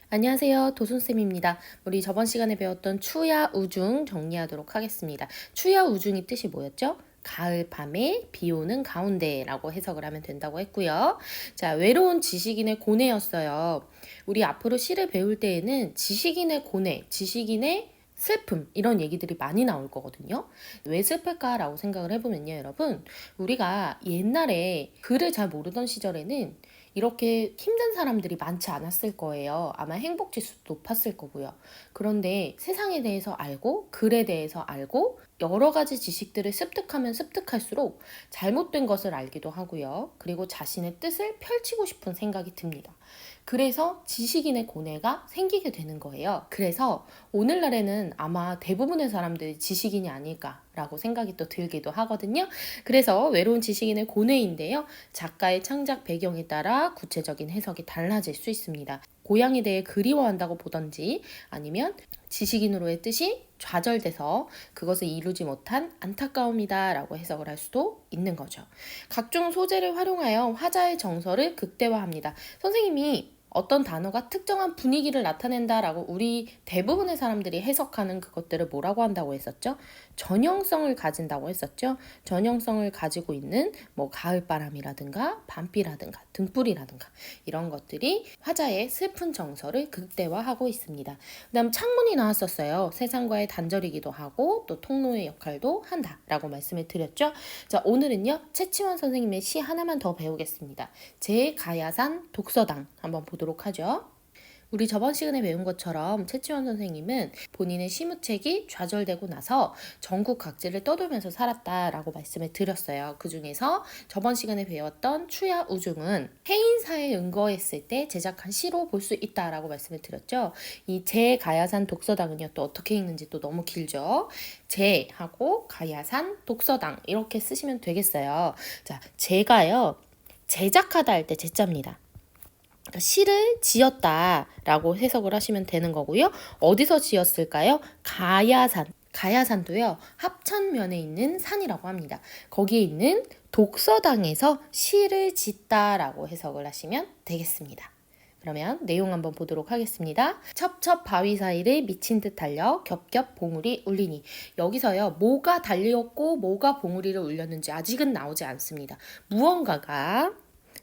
안녕하세요. 도순쌤입니다. 우리 저번 시간에 배웠던 추야 우중 정리하도록 하겠습니다. 추야 우중의 뜻이 뭐였죠? 가을 밤에 비 오는 가운데라고 해석을 하면 된다고 했고요. 자, 외로운 지식인의 고뇌였어요. 우리 앞으로 시를 배울 때에는 지식인의 고뇌, 지식인의 슬픔 이런 얘기들이 많이 나올 거거든요. 왜 슬플까라고 생각을 해보면요, 여러분. 우리가 옛날에 글을 잘 모르던 시절에는 이렇게 힘든 사람들이 많지 않았을 거예요. 아마 행복 지수도 높았을 거고요. 그런데 세상에 대해서 알고 글에 대해서 알고 여러 가지 지식들을 습득하면 습득할수록 잘못된 것을 알기도 하고요. 그리고 자신의 뜻을 펼치고 싶은 생각이 듭니다. 그래서 지식인의 고뇌가 생기게 되는 거예요. 그래서 오늘날에는 아마 대부분의 사람들이 지식인이 아닐까라고 생각이 또 들기도 하거든요. 그래서 외로운 지식인의 고뇌인데요. 작가의 창작 배경에 따라 구체적인 해석이 달라질 수 있습니다. 고향에 대해 그리워한다고 보던지 아니면 지식인으로의 뜻이 좌절돼서 그것을 이루지 못한 안타까움이다 라고 해석을 할 수도 있는 거죠. 각종 소재를 활용하여 화자의 정서를 극대화합니다. 선생님이 어떤 단어가 특정한 분위기를 나타낸다라고 우리 대부분의 사람들이 해석하는 그것들을 뭐라고 한다고 했었죠? 전형성을 가진다고 했었죠? 전형성을 가지고 있는 뭐 가을바람이라든가 밤비라든가 등불이라든가 이런 것들이 화자의 슬픈 정서를 극대화하고 있습니다. 그다음 창문이 나왔었어요. 세상과의 단절이기도 하고 또 통로의 역할도 한다라고 말씀을 드렸죠. 자, 오늘은요. 채치원 선생님의 시 하나만 더 배우겠습니다. 제가야산 독서당 한번 보도록 하죠. 우리 저번 시간에 배운 것처럼 채치원 선생님은 본인의 시무책이 좌절되고 나서 전국 각지를 떠돌면서 살았다라고 말씀을 드렸어요. 그 중에서 저번 시간에 배웠던 추야 우중은 해인사에 은거했을 때 제작한 시로 볼 수 있다라고 말씀을 드렸죠. 이 제가야산 독서당은요, 또 어떻게 읽는지 또 너무 길죠. 제하고 가야산 독서당 이렇게 쓰시면 되겠어요. 자, 제가요, 제작하다 할 때 제자입니다. 시를 지었다라고 해석을 하시면 되는 거고요. 어디서 지었을까요? 가야산. 가야산도요. 합천면에 있는 산이라고 합니다. 거기에 있는 독서당에서 시를 짓다라고 해석을 하시면 되겠습니다. 그러면 내용 한번 보도록 하겠습니다. 첩첩 바위 사이를 미친 듯 달려 겹겹 봉우리 울리니. 여기서요. 뭐가 달렸고 뭐가 봉우리를 울렸는지 아직은 나오지 않습니다. 무언가가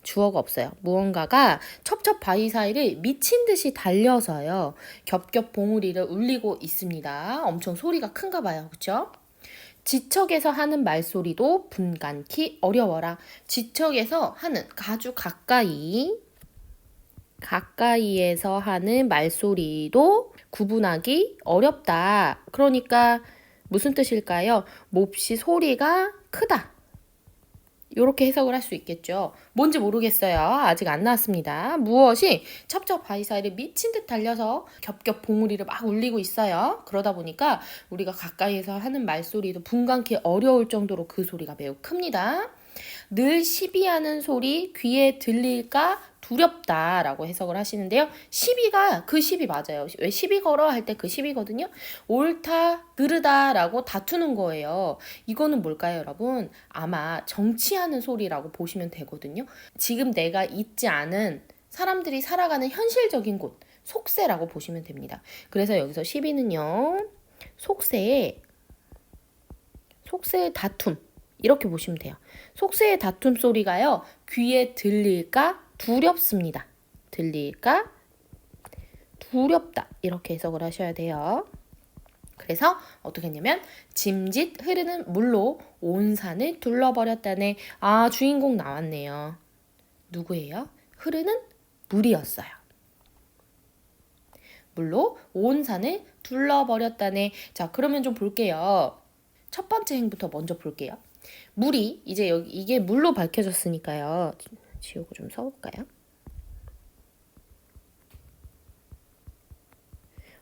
주어가 없어요. 무언가가 첩첩 바위 사이를 미친 듯이 달려서요. 겹겹 봉우리를 울리고 있습니다. 엄청 소리가 큰가 봐요. 그렇죠? 지척에서 하는 말소리도 분간키 어려워라. 지척에서 하는 아주 가까이에서 하는 말소리도 구분하기 어렵다. 그러니까 무슨 뜻일까요? 몹시 소리가 크다. 이렇게 해석을 할 수 있겠죠. 뭔지 모르겠어요. 아직 안 나왔습니다. 무엇이 첩첩 바위 사이를 미친 듯 달려서 겹겹 봉우리를 막 울리고 있어요. 그러다 보니까 우리가 가까이에서 하는 말소리도 분간키 어려울 정도로 그 소리가 매우 큽니다. 늘 시비하는 소리 귀에 들릴까 두렵다라고 해석을 하시는데요. 시비가 그 시비 맞아요. 왜 시비 걸어 할 때 그 시비거든요. 옳다, 느르다라고 다투는 거예요. 이거는 뭘까요, 여러분? 아마 정치하는 소리라고 보시면 되거든요. 지금 내가 있지 않은 사람들이 살아가는 현실적인 곳, 속세라고 보시면 됩니다. 그래서 여기서 시비는요. 속세의 다툼 이렇게 보시면 돼요. 속세의 다툼 소리가요. 귀에 들릴까 두렵습니다. 들릴까 두렵다. 이렇게 해석을 하셔야 돼요. 그래서 어떻게 했냐면 짐짓 흐르는 물로 온 산을 둘러버렸다네. 아, 주인공 나왔네요. 누구예요? 흐르는 물이었어요. 물로 온 산을 둘러버렸다네. 자, 그러면 좀 볼게요. 첫 번째 행부터 먼저 볼게요. 물이 이제 여기 이게 물로 밝혀졌으니까요. 지우고 좀 써볼까요?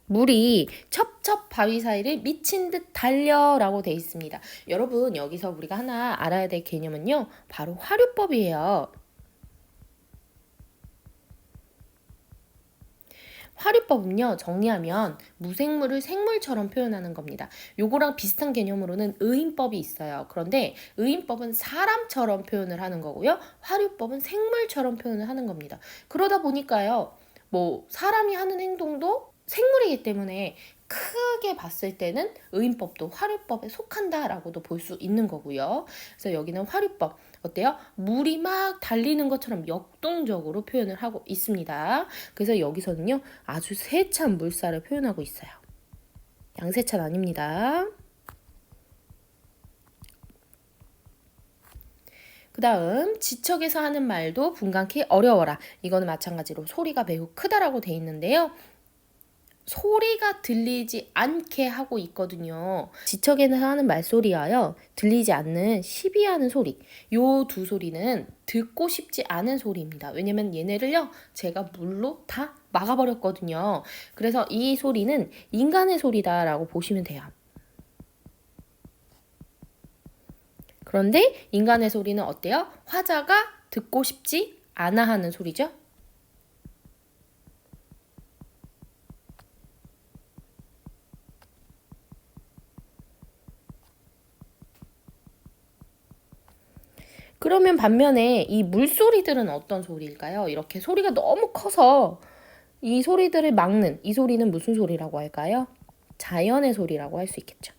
물이 첩첩 바위 사이를 미친 듯 달려라고 돼 있습니다. 여러분 여기서 우리가 하나 알아야 될 개념은요. 바로 화류법이에요. 화류법은요, 정리하면 무생물을 생물처럼 표현하는 겁니다. 요거랑 비슷한 개념으로는 의인법이 있어요. 그런데 의인법은 사람처럼 표현을 하는 거고요. 화류법은 생물처럼 표현을 하는 겁니다. 그러다 보니까요, 뭐 사람이 하는 행동도 생물이기 때문에 크게 봤을 때는 의인법도 화류법에 속한다라고도 볼 수 있는 거고요. 그래서 여기는 화류법 어때요? 물이 막 달리는 것처럼 역동적으로 표현을 하고 있습니다. 그래서 여기서는요 아주 세찬 물살을 표현하고 있어요. 양세찬 아닙니다. 그 다음 지척에서 하는 말도 분간키 어려워라. 이거는 마찬가지로 소리가 매우 크다라고 돼 있는데요. 소리가 들리지 않게 하고 있거든요. 지척에서 하는 말소리와요. 들리지 않는 시비하는 소리. 요 두 소리는 듣고 싶지 않은 소리입니다. 왜냐면 얘네를요. 제가 물로 다 막아버렸거든요. 그래서 이 소리는 인간의 소리다라고 보시면 돼요. 그런데 인간의 소리는 어때요? 화자가 듣고 싶지 않아 하는 소리죠. 그러면 반면에 이 물소리들은 어떤 소리일까요? 이렇게 소리가 너무 커서 이 소리들을 막는 이 소리는 무슨 소리라고 할까요? 자연의 소리라고 할 수 있겠죠.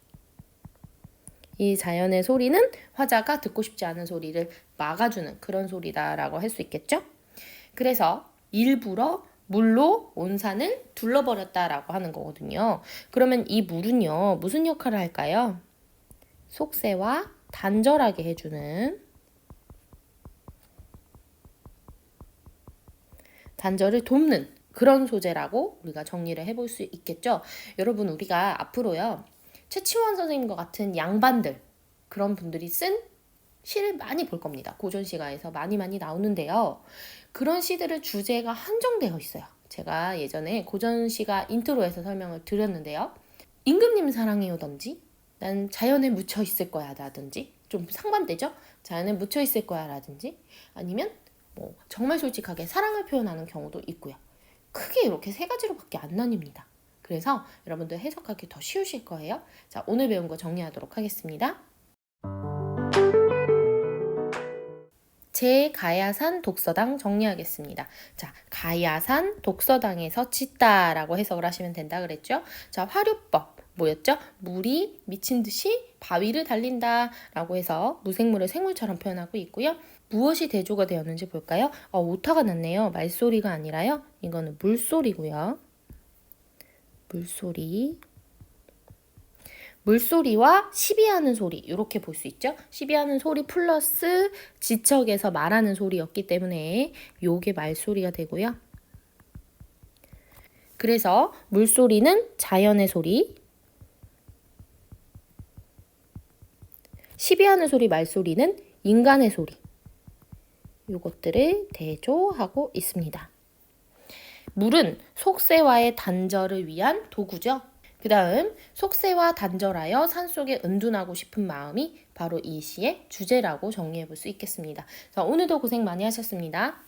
이 자연의 소리는 화자가 듣고 싶지 않은 소리를 막아주는 그런 소리다라고 할 수 있겠죠. 그래서 일부러 물로 온 산을 둘러버렸다라고 하는 거거든요. 그러면 이 물은요 무슨 역할을 할까요? 속세와 단절하게 해주는 단절을 돕는 그런 소재라고 우리가 정리를 해볼 수 있겠죠. 여러분 우리가 앞으로요 최치원 선생님과 같은 양반들 그런 분들이 쓴 시를 많이 볼 겁니다. 고전시가에서 많이 나오는데요. 그런 시들의 주제가 한정되어 있어요. 제가 예전에 고전시가 인트로에서 설명을 드렸는데요. 임금님 사랑해요든지 난 자연에 묻혀 있을 거야 라든지 좀 상반되죠? 자연에 묻혀 있을 거야 라든지 아니면 뭐 정말 솔직하게 사랑을 표현하는 경우도 있고요. 크게 이렇게 세 가지로밖에 안 나뉩니다. 그래서 여러분들 해석하기 더 쉬우실 거예요. 자, 오늘 배운 거 정리하도록 하겠습니다. 제 가야산 독서당 정리하겠습니다. 자, 가야산 독서당에서 짓다라고 해석을 하시면 된다 그랬죠? 자, 화류법 뭐였죠? 물이 미친 듯이 바위를 달린다라고 해서 무생물을 생물처럼 표현하고 있고요. 무엇이 대조가 되었는지 볼까요? 오타가 났네요. 말소리가 아니라요. 이거는 물소리고요. 물소리. 물소리와 시비하는 소리 이렇게 볼 수 있죠. 시비하는 소리 플러스 지척에서 말하는 소리였기 때문에 요게 말소리가 되고요. 그래서 물소리는 자연의 소리, 시비하는 소리 말소리는 인간의 소리 요것들을 대조하고 있습니다. 물은 속세와의 단절을 위한 도구죠. 그 다음 속세와 단절하여 산속에 은둔하고 싶은 마음이 바로 이 시의 주제라고 정리해 볼 수 있겠습니다. 자, 오늘도 고생 많이 하셨습니다.